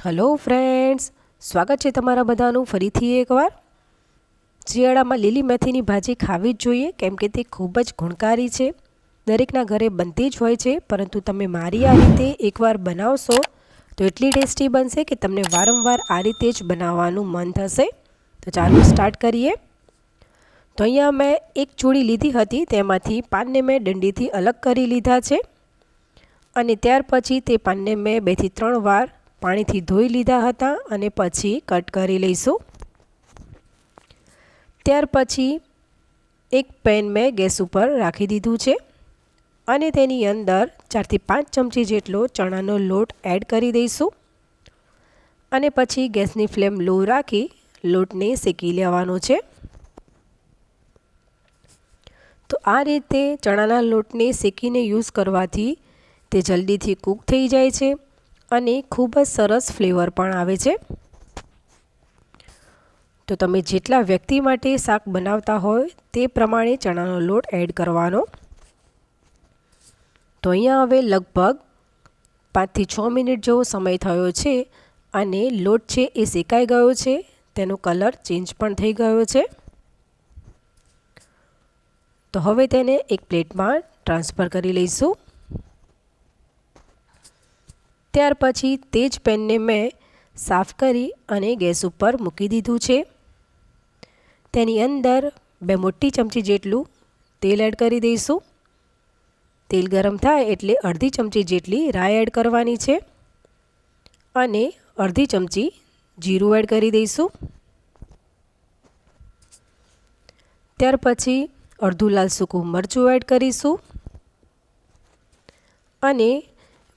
Hello friends, સ્વાગત છે તમારા બધાનું ફરીથી એકવાર. શિયાળામાં લીલી મેથીની ભાજી ખાવી જ જોઈએ, કેમ કે તે ખૂબ જ ગુણકારી છે. દરેકના ઘરે બનતી જ હોય છે, પરંતુ તમે મારી આ રીતે એકવાર બનાવશો તો એટલી ટેસ્ટી બનશે કે તમને વારંવાર આ રીતે જ બનાવવાનું મન થશે. તો ચાલો સ્ટાર્ટ કરીએ. તો અહીંયા મેં એક ચૂડી લીધી હતી, તેમાંથી પાનને મેં ડંડીથી અલગ કરી લીધા છે. અને ત્યાર પછી તે પાનને મેં 2 થી 3 વાર પાણીથી ધોઈ લીધા હતા અને પછી કટ કરી લઈશું. ત્યાર પછી એક પેન મેં ગેસ ઉપર રાખી દીધું છે અને તેની અંદર 4 થી 5 ચમચી જેટલો ચણાનો લોટ એડ કરી દઈશું. અને પછી ગેસની ફ્લેમ લો રાખી લોટને શેકી લેવાનો છે. તો આ રીતે ચણાના લોટને શેકીને યુઝ કરવાથી તે જલ્દીથી કૂક થઈ જાય છે અને ખૂબ જ સરસ ફ્લેવર પણ આવે છે. તો તમે જેટલા વ્યક્તિ માટે શાક બનાવતા હોય તે પ્રમાણે ચણાનો લોટ એડ કરવાનો. તો અહીંયા હવે લગભગ 5 થી 6 મિનિટ જેવો સમય થયો છે અને લોટ છે એ શેકાઈ ગયો છે, તેનો કલર ચેન્જ પણ થઈ ગયો છે. તો હવે તેને એક પ્લેટમાં ટ્રાન્સફર કરી લઈશું. ત્યાર પછી તે જ પેનને મેં સાફ કરી અને ગેસ ઉપર મૂકી દીધું છે. તેની અંદર 2 મોટી ચમચી જેટલું તેલ એડ કરી દઈશું. તેલ ગરમ થાય એટલે અડધી ચમચી જેટલી રાઈ એડ કરવાની છે અને અડધી ચમચી જીરું એડ કરી દઈશું. ત્યાર પછી અડધું લાલ સૂકું મરચું એડ કરીશું અને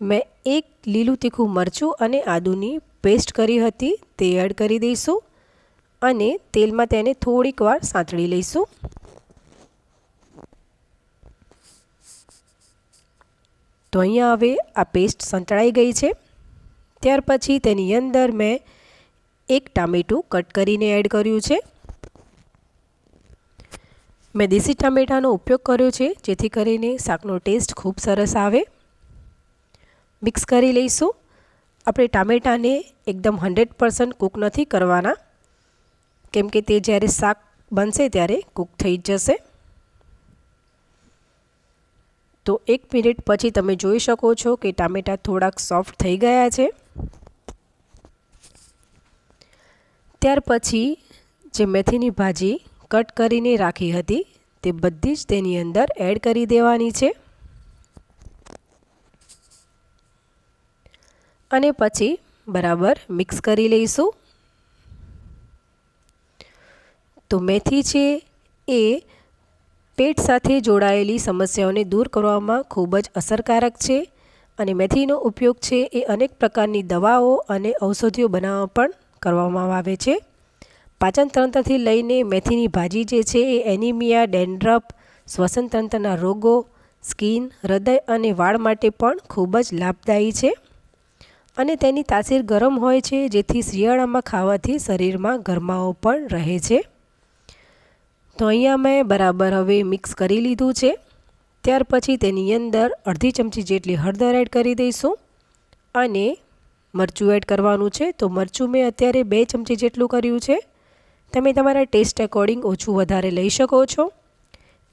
મેં એક લીલું તીખું મરચું અને આદુની પેસ્ટ કરી હતી તે એડ કરી દઈશું અને તેલમાં તેને થોડીક વાર સાંતળી લઈશું. તો અહીંયા હવે આ પેસ્ટ સંતળાઈ ગઈ છે. ત્યાર પછી તેની અંદર મેં એક ટામેટું કટ કરીને એડ કર્યું છે. મેં દેશી ટામેટાનો ઉપયોગ કર્યો છે જેથી કરીને શાકનો ટેસ્ટ ખૂબ સરસ આવે. મિક્સ કરી લઈશું. આપણે ટામેટાને એકદમ 100% કૂક નથી કરવાના, કેમ કે તે જ્યારે શાક બનશે ત્યારે કૂક થઈ જશે. તો 1 મિનિટ પછી તમે જોઈ શકો છો કે ટામેટા થોડાક સોફ્ટ થઈ ગયા છે. ત્યાર પછી જે મેથીની ભાજી કટ કરીને રાખી હતી તે બધી જ તેની અંદર એડ કરી દેવાની છે અને પછી બરાબર મિક્સ કરી લઈશું. તો મેથી છે એ પેટ સાથે જોડાયેલી સમસ્યાઓને દૂર કરવામાં ખૂબ જ અસરકારક છે અને મેથીનો ઉપયોગ છે એ અનેક પ્રકારની દવાઓ અને ઔષધિઓ બનાવવા પણ કરવામાં આવે છે. પાચન તંત્રથી લઈને મેથીની ભાજી જે છે એ એનિમિયા, ડેન્ડ્રફ, શ્વસન તંત્રના રોગો, સ્કિન, હૃદય અને વાળ માટે પણ ખૂબ જ લાભદાયી છે અને તેની તાસીર ગરમ હોય છે, જેથી શિયાળામાં ખાવાથી શરીરમાં ગરમાવો પણ રહે છે. તો અહીંયા મેં બરાબર હવે મિક્સ કરી લીધું છે. ત્યાર પછી તેની અંદર અડધી ચમચી જેટલી હળદર એડ કરી દઈશું અને મરચું એડ કરવાનું છે. તો મરચું મેં અત્યારે 2 ચમચી જેટલું કર્યું છે. તમે તમારા ટેસ્ટ એકોર્ડિંગ ઓછું વધારે લઈ શકો છો.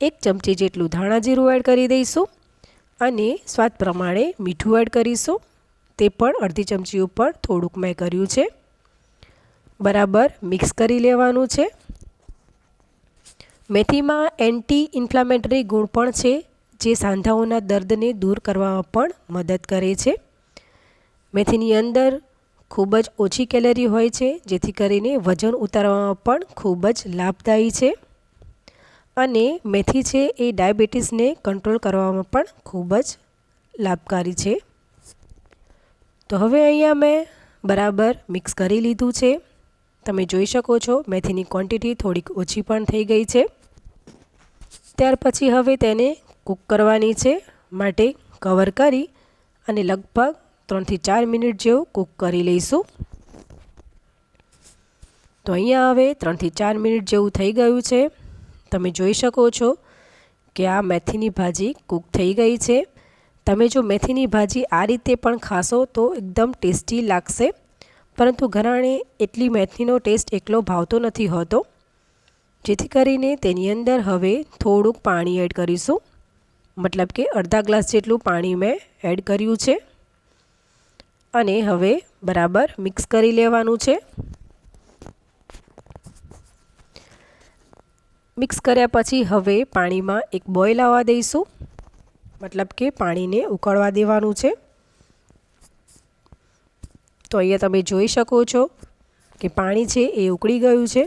1 ચમચી જેટલું ધાણા જીરું એડ કરી દઈશું અને સ્વાદ પ્રમાણે મીઠું એડ કરીશું. તે પણ અડધી ચમચી ઉપર થોડુંક મેં કર્યું છે. બરાબર મિક્સ કરી લેવાનું છે. મેથીમાં એન્ટી ઇન્ફ્લામેટરી ગુણ પણ છે, જે સાંધાઓના દર્દને દૂર કરવામાં પણ મદદ કરે છે. મેથીની અંદર ખૂબ જ ઓછી કેલરી હોય છે, જેથી કરીને વજન ઉતારવામાં પણ ખૂબ જ લાભદાયી છે અને મેથી છે એ ડાયાબિટીસને કંટ્રોલ કરવામાં પણ ખૂબ જ લાભકારી છે. તો હવે અહીંયા મેં બરાબર મિક્સ કરી લીધું છે. તમે જોઈ શકો છો મેથીની ક્વોન્ટિટી થોડીક ઓછી પણ થઈ ગઈ છે. ત્યાર પછી હવે તેને કૂક કરવાની છે, માટે કવર કરી અને લગભગ 3 થી 4 મિનિટ જેવું કૂક કરી લઈશું. તો અહીંયા હવે 3 થી 4 મિનિટ જેવું થઈ ગયું છે. તમે જોઈ શકો છો કે આ મેથીની ભાજી કૂક થઈ ગઈ છે. તમે જો મેથીની ભાજી આ રીતે પણ ખાશો તો એકદમ ટેસ્ટી લાગશે. પરંતુ ઘણાને એટલી મેથીનો ટેસ્ટ એકલો ભાવતો નથી હોતો, જેથી કરીને તેની અંદર હવે થોડુંક પાણી એડ કરીશું. મતલબ કે અડધા ગ્લાસ જેટલું પાણી મેં એડ કર્યું છે અને હવે બરાબર મિક્સ કરી લેવાનું છે. મિક્સ કર્યા પછી હવે પાણીમાં એક બોઇલ આવવા દઈશું, મતલબ કે પાણીને ઉકળવા દેવાનું છે. તો અહીંયા તમે જોઈ શકો છો કે પાણી છે એ ઉકળી ગયું છે.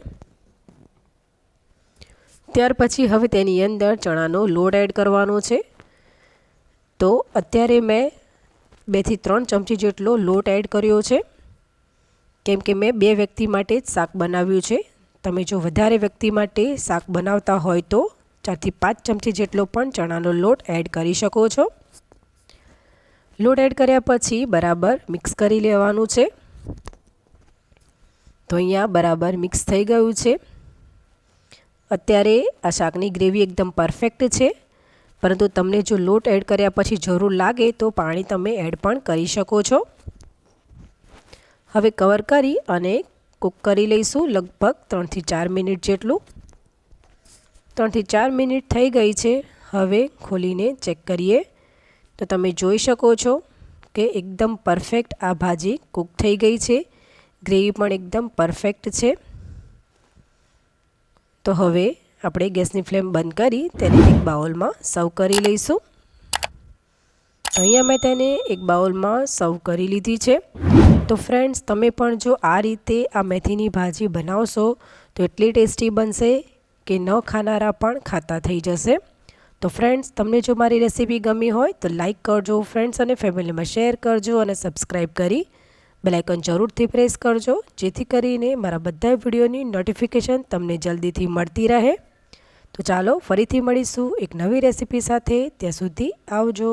ત્યાર પછી હવે તેની અંદર ચણાનો લોટ એડ કરવાનો છે. તો અત્યારે મેં 2 થી 3 ચમચી જેટલો લોટ એડ કર્યો છે, કેમ કે મેં 2 વ્યક્તિ માટે જ શાક બનાવ્યું છે. તમે જો વધારે વ્યક્તિ માટે શાક બનાવતા હોય તો 4 થી 5 ચમચી જેટલો પણ ચણાનો લોટ એડ કરી શકો છો. લોટ એડ કર્યા પછી બરાબર મિક્સ કરી લેવાનું છે. તો અહીંયા બરાબર મિક્સ થઈ ગયું છે. અત્યારે આ શાકની ગ્રેવી એકદમ પરફેક્ટ છે, પરંતુ તમને જો લોટ એડ કર્યા પછી જરૂર લાગે તો પાણી તમે એડ પણ કરી શકો છો. હવે કવર કરી અને કૂક કરી લઈશું લગભગ 3 થી 4 મિનિટ જેટલું. 3 થી 4 મિનિટ થઈ ગઈ છે. હવે ખોલીને ચેક કરીએ તો તમે જોઈ શકો છો કે એકદમ પરફેક્ટ આ ભાજી કૂક થઈ ગઈ છે. ગ્રેવી પણ એકદમ પરફેક્ટ છે. તો હવે આપણે ગેસની ફ્લેમ બંધ કરી તેને એક બાઉલમાં સર્વ કરી લઈશું. અહીંયા મેં તેને એક બાઉલમાં સર્વ કરી લીધી છે. તો ફ્રેન્ડ્સ, તમે પણ જો આ રીતે આ મેથીની ભાજી બનાવશો તો એટલી ટેસ્ટી બનશે કે ન ખાનારા પણ ખાતા થઈ જશે. તો ફ્રેન્ડ્સ, તમને જો મારી રેસીપી ગમી હોય તો લાઈક કરજો, ફ્રેન્ડ્સ અને ફેમિલીમાં શેર કરજો અને સબસ્ક્રાઈબ કરી બેલ આઇકન જરૂરથી પ્રેસ કરજો, જેથી કરીને મારા બધા વિડીયોની નોટિફિકેશન તમને જલ્દીથી મળતી રહે. તો ચાલો ફરીથી મળીશું એક નવી રેસીપી સાથે. ત્યાં સુધી આવજો.